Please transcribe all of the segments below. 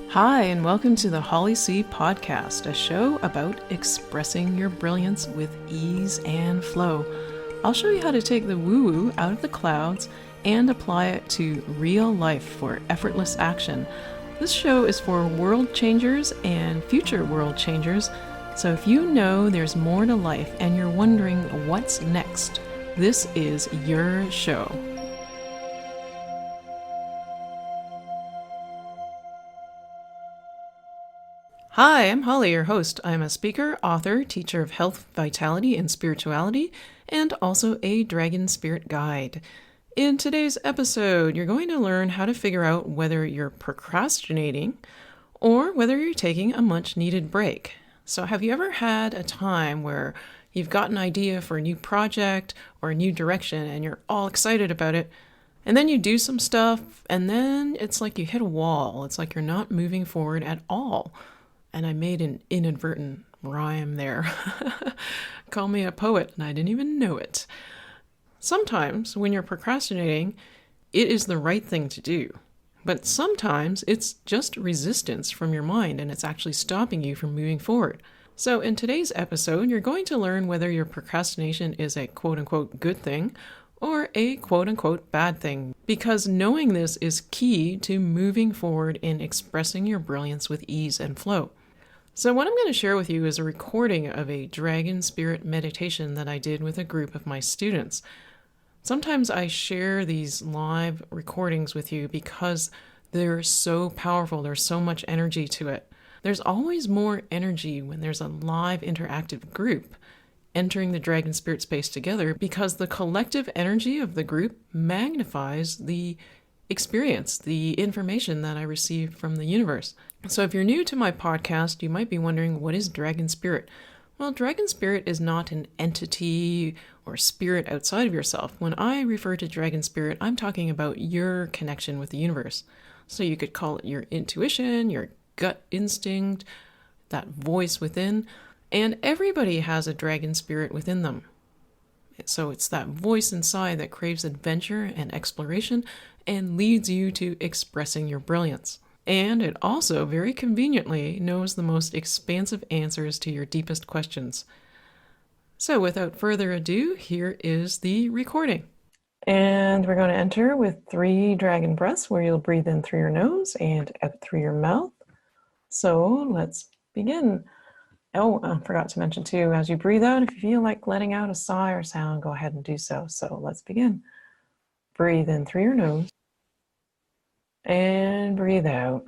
Hi, and welcome to the Holly C Podcast, a show about expressing your brilliance with ease and flow. I'll show you how to take the woo-woo out of the clouds and apply it to real life for effortless action. This show is for world changers and future world changers, so if you know there's more to life and you're wondering what's next, this is your show. Hi, I'm Holly, your host. I'm a speaker, author, teacher of health, vitality, and spirituality, and also a dragon spirit guide. In today's episode, you're going to learn how to figure out whether you're procrastinating or whether you're taking a much-needed break. So have you ever had a time where you've got an idea for a new project or a new direction and you're all excited about it, and then you do some stuff, and then it's like you hit a wall. It's like you're not moving forward at all. And I made an inadvertent rhyme there. Call me a poet, and I didn't even know it. Sometimes when you're procrastinating, it is the right thing to do. But sometimes it's just resistance from your mind, and it's actually stopping you from moving forward. So in today's episode, you're going to learn whether your procrastination is a quote-unquote good thing or a quote-unquote bad thing, because knowing this is key to moving forward in expressing your brilliance with ease and flow. So what I'm going to share with you is a recording of a dragon spirit meditation that I did with a group of my students. Sometimes I share these live recordings with you because they're so powerful. There's so much energy to it. There's always more energy when there's a live interactive group entering the dragon spirit space together, because the collective energy of the group magnifies the experience, the information that I received from the universe. So if you're new to my podcast, you might be wondering, what is dragon spirit? Well, dragon spirit is not an entity or spirit outside of yourself. When I refer to dragon spirit, I'm talking about your connection with the universe. So you could call it your intuition, your gut instinct, that voice within. And everybody has a dragon spirit within them. So it's that voice inside that craves adventure and exploration and leads you to expressing your brilliance. And it also very conveniently knows the most expansive answers to your deepest questions. So without further ado, here is the recording. And we're going to enter with 3 dragon breaths, where you'll breathe in through your nose and out through your mouth. So let's begin. Oh, I forgot to mention too, as you breathe out, if you feel like letting out a sigh or sound, go ahead and do so. So let's begin. Breathe in through your nose and breathe out.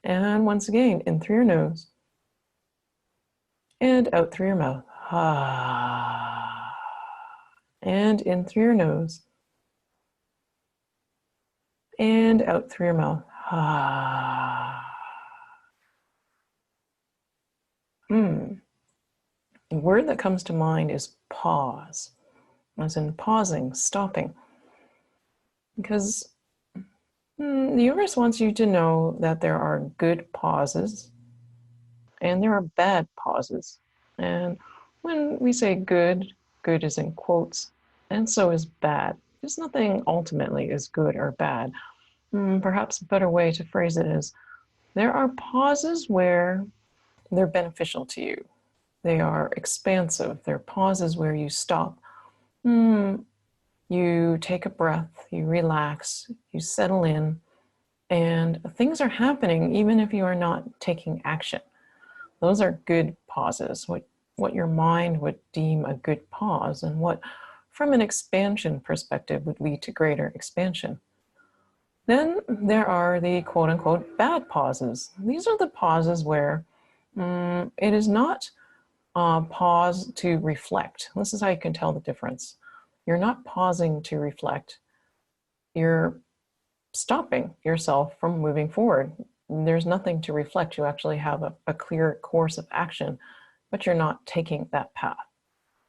And once again, in through your nose and out through your mouth. And in through your nose and out through your mouth. The word that comes to mind is pause, as in pausing, stopping. Because the universe wants you to know that there are good pauses and there are bad pauses. And when we say good, good is in quotes, and so is bad. Because nothing ultimately is good or bad. Perhaps a better way to phrase it is, there are pauses where they're beneficial to you. They are expansive. They're pauses where you stop. You take a breath, you relax, you settle in, and things are happening even if you are not taking action. Those are good pauses, what your mind would deem a good pause, and what, from an expansion perspective, would lead to greater expansion. Then there are the quote-unquote bad pauses. These are the pauses where it is not pause to reflect. This is how you can tell the difference. You're not pausing to reflect. You're stopping yourself from moving forward. There's nothing to reflect. You actually have a clear course of action, but you're not taking that path.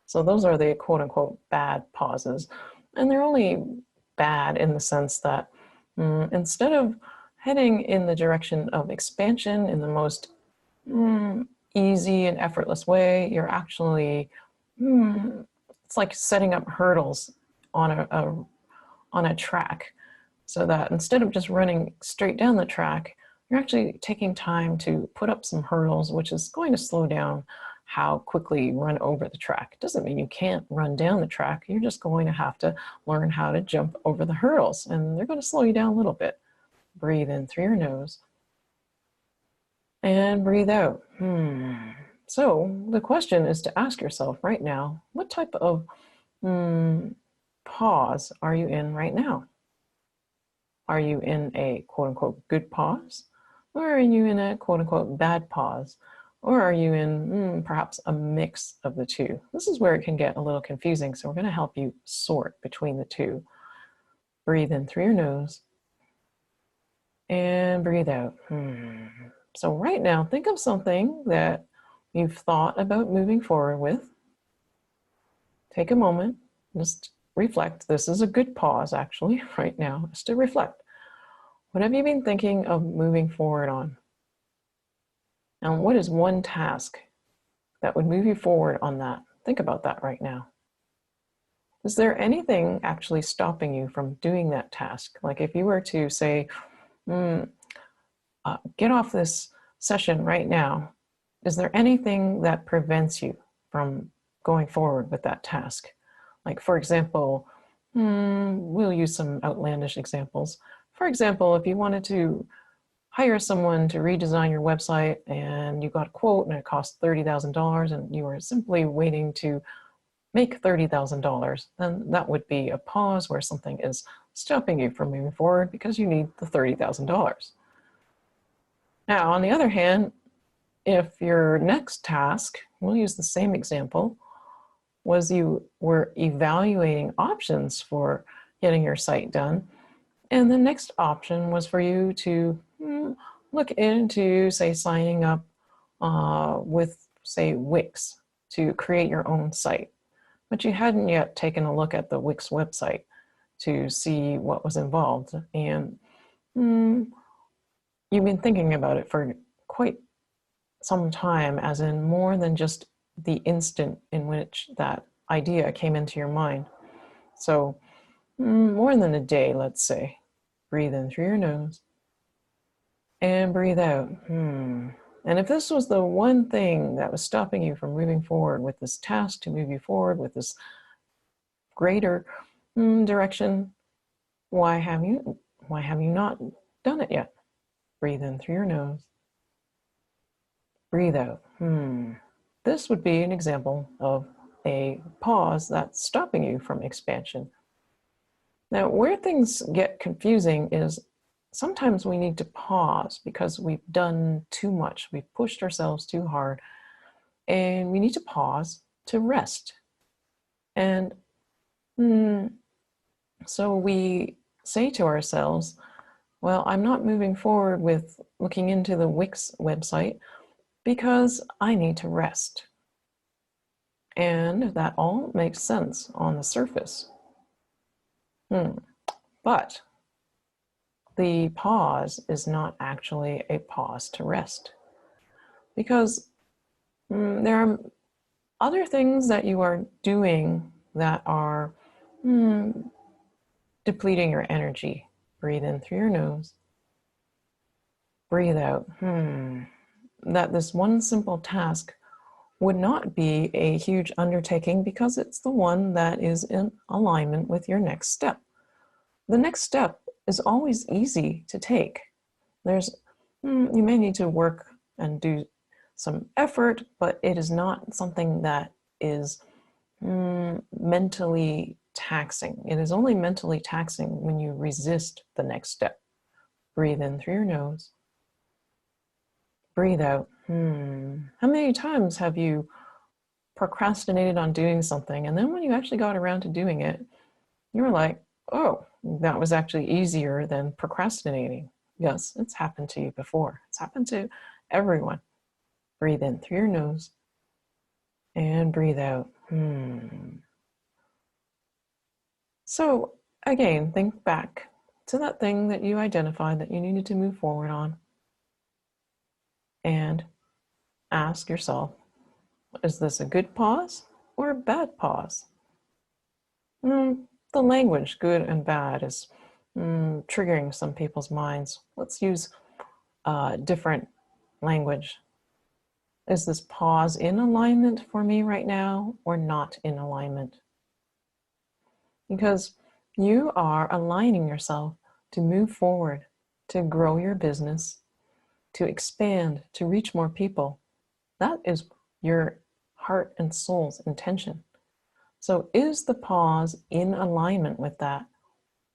So those are the quote-unquote bad pauses. And they're only bad in the sense that instead of heading in the direction of expansion in the most easy and effortless way, you're actually, it's like setting up hurdles on on a track, so that instead of just running straight down the track, you're actually taking time to put up some hurdles, which is going to slow down how quickly you run over the track. It doesn't mean you can't run down the track. You're just going to have to learn how to jump over the hurdles, and they're going to slow you down a little bit. Breathe in through your nose and breathe out. So the question is to ask yourself right now, what type of pause are you in right now? Are you in a quote unquote good pause? Or are you in a quote unquote bad pause? Or are you in perhaps a mix of the two? This is where it can get a little confusing, so we're going to help you sort between the two. Breathe in through your nose and breathe out. So right now, think of something that you've thought about moving forward with. Take a moment, just reflect. This is a good pause, actually, right now, just to reflect. What have you been thinking of moving forward on? And what is one task that would move you forward on that? Think about that right now. Is there anything actually stopping you from doing that task? Like if you were to say, get off this session right now, is there anything that prevents you from going forward with that task? Like, for example, we'll use some outlandish examples. For example, if you wanted to hire someone to redesign your website and you got a quote and it cost $30,000 and you were simply waiting to make $30,000, then that would be a pause where something is stopping you from moving forward because you need the $30,000. Now, on the other hand, if your next task, we'll use the same example, was you were evaluating options for getting your site done, and the next option was for you to look into, say, signing up with, say, Wix to create your own site. But you hadn't yet taken a look at the Wix website to see what was involved. And you've been thinking about it for quite some time, as in more than just the instant in which that idea came into your mind. So more than a day, let's say. Breathe in through your nose and breathe out. And if this was the one thing that was stopping you from moving forward with this task to move you forward with this greater direction, why have you not done it yet? Breathe in through your nose. Breathe out. This would be an example of a pause that's stopping you from expansion. Now, where things get confusing is sometimes we need to pause because we've done too much. We've pushed ourselves too hard, and we need to pause to rest. And so we say to ourselves, well, I'm not moving forward with looking into the Wix website because I need to rest. And that all makes sense on the surface. But the pause is not actually a pause to rest, because there are other things that you are doing that are depleting your energy. Breathe in through your nose. Breathe out. That this one simple task would not be a huge undertaking because it's the one that is in alignment with your next step. The next step is always easy to take. You may need to work and do some effort, but it is not something that is mentally taxing. It is only mentally taxing when you resist the next step. Breathe in through your nose. Breathe out. How many times have you procrastinated on doing something, and then when you actually got around to doing it, you were like, oh, that was actually easier than procrastinating? Yes, it's happened to you before. It's happened to everyone. Breathe in through your nose and breathe out. So again, think back to that thing that you identified that you needed to move forward on, and ask yourself, is this a good pause or a bad pause? the language, good and bad, is triggering some people's minds. Let's use different language. Is this pause in alignment for me right now or not in alignment? Because you are aligning yourself to move forward, to grow your business, to expand, to reach more people. That is your heart and soul's intention. So is the pause in alignment with that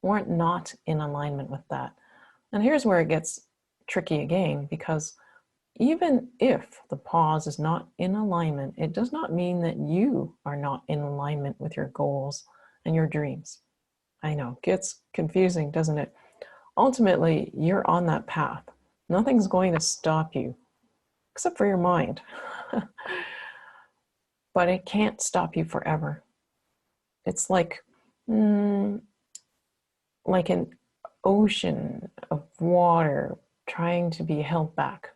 or not in alignment with that? And here's where it gets tricky again, because even if the pause is not in alignment, it does not mean that you are not in alignment with your goals and your dreams. I know, gets confusing, doesn't it? Ultimately, you're on that path. Nothing's going to stop you, except for your mind. But it can't stop you forever. It's like an ocean of water trying to be held back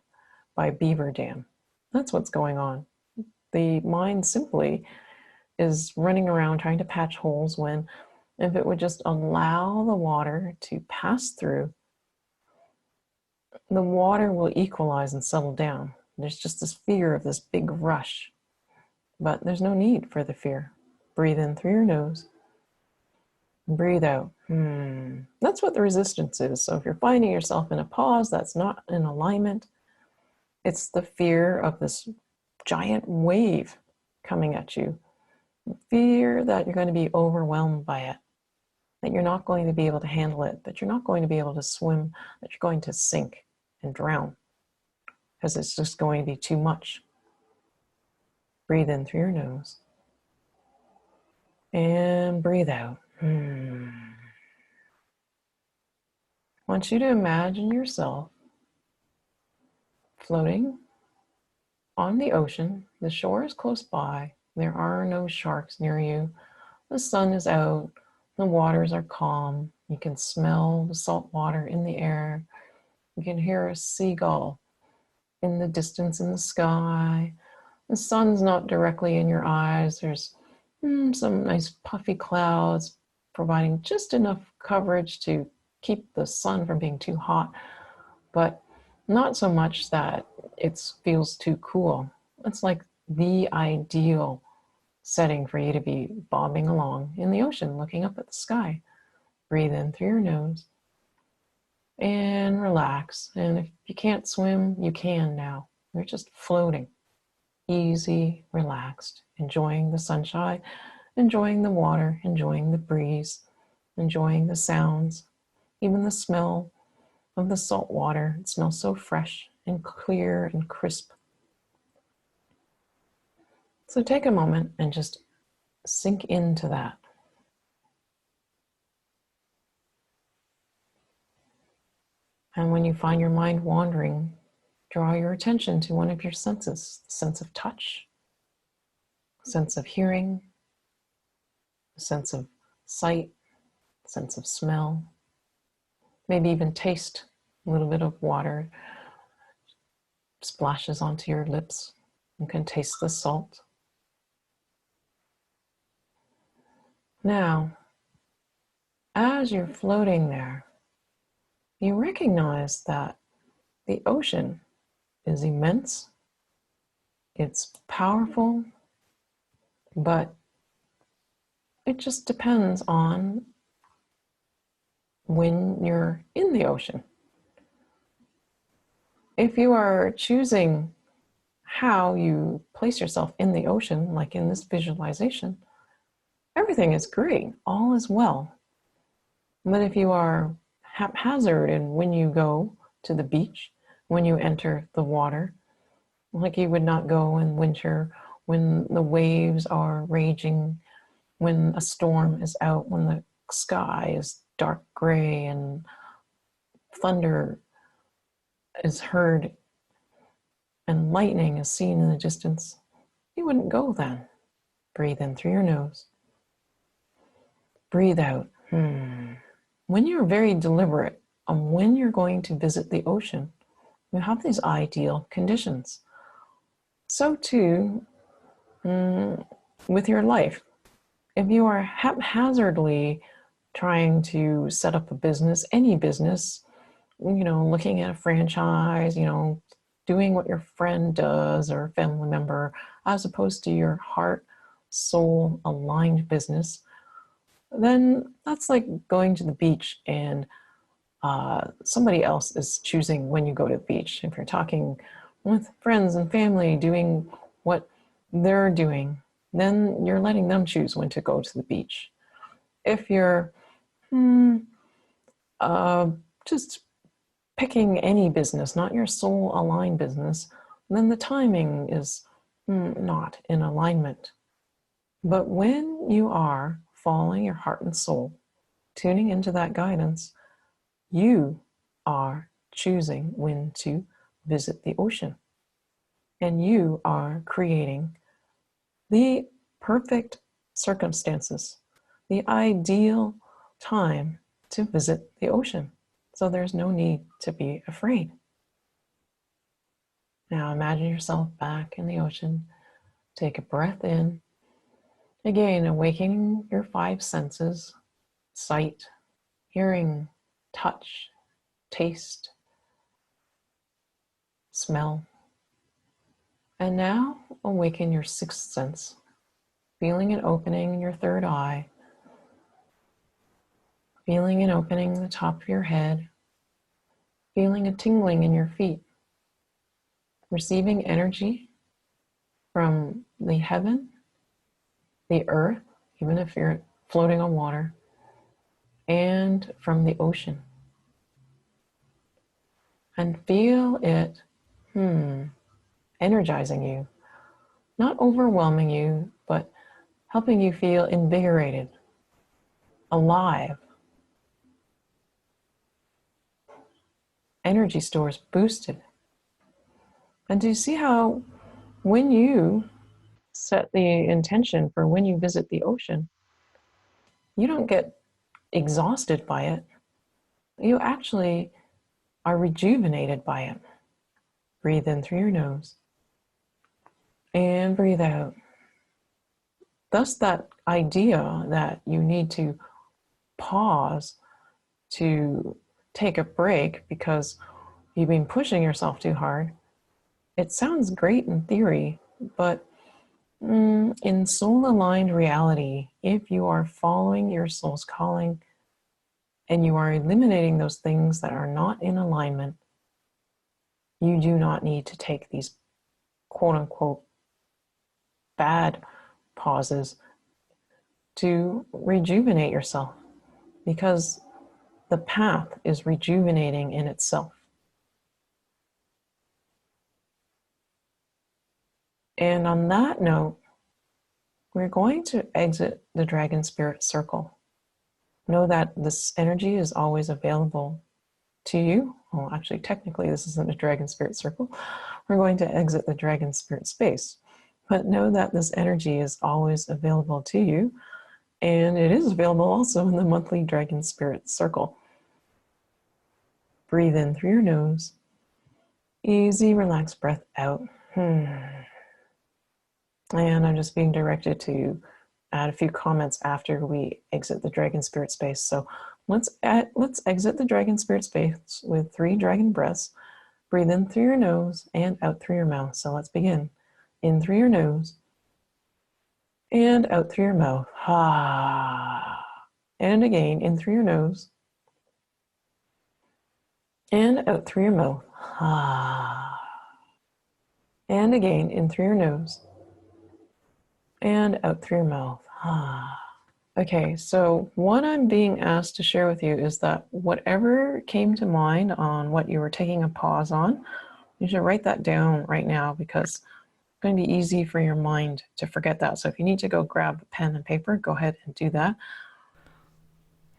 by a beaver dam. That's what's going on. The mind simply is running around trying to patch holes when, if it would just allow the water to pass through, the water will equalize and settle down. There's just this fear of this big rush, but there's no need for the fear. Breathe in through your nose. Breathe out. That's what the resistance is. So if you're finding yourself in a pause that's not in alignment, it's the fear of this giant wave coming at you. Fear that you're going to be overwhelmed by it, that you're not going to be able to handle it, that you're not going to be able to swim, that you're going to sink and drown because it's just going to be too much. Breathe in through your nose and breathe out. I want you to imagine yourself floating on the ocean. The shore is close by. There are no sharks near you. The sun is out. The waters are calm. You can smell the salt water in the air. You can hear a seagull in the distance in the sky. The sun's not directly in your eyes. There's some nice puffy clouds providing just enough coverage to keep the sun from being too hot, but not so much that it feels too cool. It's like the ideal setting for you to be bobbing along in the ocean, looking up at the sky. Breathe in through your nose and relax. And if you can't swim, you can now. You're just floating, easy, relaxed, enjoying the sunshine, enjoying the water, enjoying the breeze, enjoying the sounds, even the smell of the salt water. It smells so fresh and clear and crisp. So take a moment and just sink into that. And when you find your mind wandering, draw your attention to one of your senses, the sense of touch, sense of hearing, sense of sight, sense of smell, maybe even taste. A little bit of water splashes onto your lips. You can taste the salt. Now, as you're floating there, you recognize that the ocean is immense, it's powerful, but it just depends on when you're in the ocean. If you are choosing how you place yourself in the ocean, like in this visualization, everything is great, all is well. But if you are haphazard in when you go to the beach, when you enter the water, like you would not go in winter when the waves are raging, when a storm is out, when the sky is dark gray and thunder is heard and lightning is seen in the distance, you wouldn't go then. Breathe in through your nose. Breathe out. When you're very deliberate on when you're going to visit the ocean, you have these ideal conditions. So too with your life. If you are haphazardly trying to set up a business, any business, looking at a franchise, doing what your friend does or a family member, as opposed to your heart, soul aligned business, then that's like going to the beach and somebody else is choosing when you go to the beach. If you're talking with friends and family doing what they're doing, then you're letting them choose when to go to the beach. If you're just picking any business, not your soul aligned business, then the timing is not in alignment. But when you are following your heart and soul, tuning into that guidance, you are choosing when to visit the ocean. And you are creating the perfect circumstances, the ideal time to visit the ocean. So there's no need to be afraid. Now imagine yourself back in the ocean. Take a breath in. Again, awakening your 5 senses: sight, hearing, touch, taste, smell. And now awaken your 6th sense, feeling an opening in your 3rd eye, feeling an opening in the top of your head, feeling a tingling in your feet, receiving energy from the heaven, the earth, even if you're floating on water, and from the ocean. And feel it energizing you, not overwhelming you, but helping you feel invigorated, alive. Energy stores boosted. And do you see how when you set the intention for when you visit the ocean, you don't get exhausted by it. You actually are rejuvenated by it. Breathe in through your nose and breathe out. Thus, that idea that you need to pause to take a break because you've been pushing yourself too hard, it sounds great in theory, but in soul-aligned reality, if you are following your soul's calling and you are eliminating those things that are not in alignment, you do not need to take these quote-unquote bad pauses to rejuvenate yourself, because the path is rejuvenating in itself. And on that note, we're going to exit the Dragon Spirit Circle. Know that this energy is always available to you. Well, actually, technically, this isn't a Dragon Spirit Circle. We're going to exit the Dragon Spirit Space. But know that this energy is always available to you. And it is available also in the monthly Dragon Spirit Circle. Breathe in through your nose. Easy, relaxed breath out. And I'm just being directed to add a few comments after we exit the Dragon Spirit Space. So let's exit the Dragon Spirit Space with 3 dragon breaths. Breathe in through your nose and out through your mouth. So let's begin. In through your nose and out through your mouth. And again, in through your nose and out through your mouth. And again, in through your nose and out through your mouth. Okay, so what I'm being asked to share with you is that whatever came to mind on what you were taking a pause on, you should write that down right now, because it's going to be easy for your mind to forget that. So if you need to go grab a pen and paper, go ahead and do that.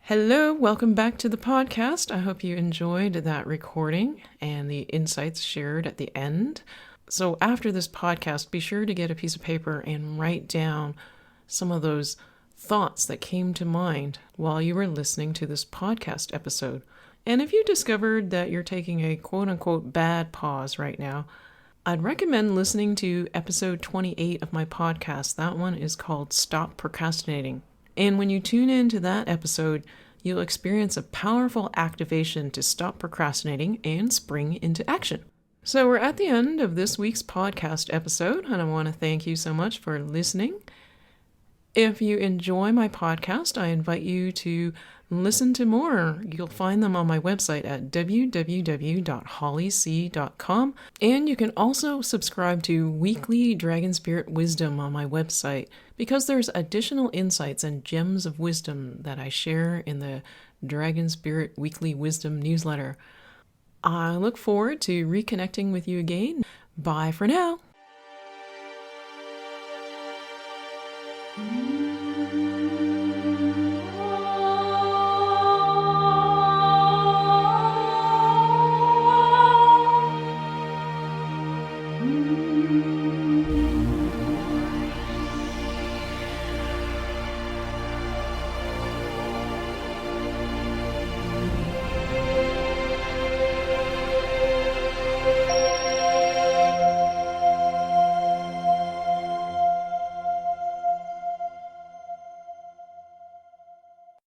Hello, welcome back to the podcast. I hope you enjoyed that recording and the insights shared at the end. So after this podcast, be sure to get a piece of paper and write down some of those thoughts that came to mind while you were listening to this podcast episode. And if you discovered that you're taking a quote-unquote bad pause right now, I'd recommend listening to episode 28 of my podcast. That one is called Stop Procrastinating. And when you tune into that episode, you'll experience a powerful activation to stop procrastinating and spring into action. So we're at the end of this week's podcast episode, and I want to thank you so much for listening. If you enjoy my podcast, I invite you to listen to more. You'll find them on my website at www.hollyc.com. And you can also subscribe to weekly Dragon Spirit Wisdom on my website, because there's additional insights and gems of wisdom that I share in the Dragon Spirit Weekly Wisdom newsletter. I look forward to reconnecting with you again. Bye for now.